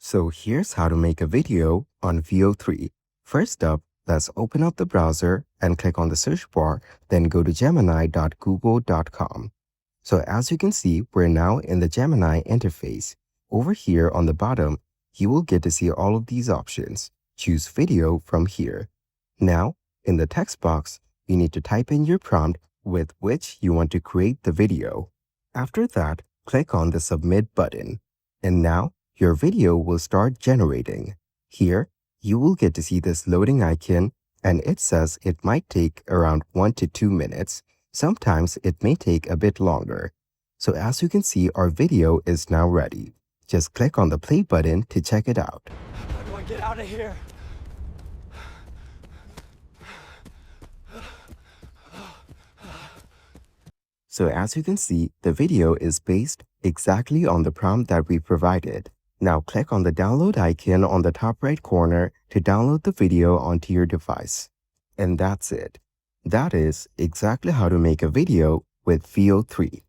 So here's how to make a video on VO3. First up, let's open up the browser and click on the search bar, then go to gemini.google.com. So as you can see, we're now in the Gemini interface. Over here on the bottom, you will get to see all of these options. Choose video from here. Now, in the text box, you need to type in your prompt with which you want to create the video. After that, click on the submit button. And now, your video will start generating. Here, you will get to see this loading icon, and it says it might take around 1 to 2 minutes. Sometimes it may take a bit longer. So as you can see, our video is now ready. Just click on the play button to check it out. How do I get out of here? So as you can see, the video is based exactly on the prompt that we provided. Now click on the download icon on the top right corner to download the video onto your device. And that's it. That is exactly how to make a video with VO3.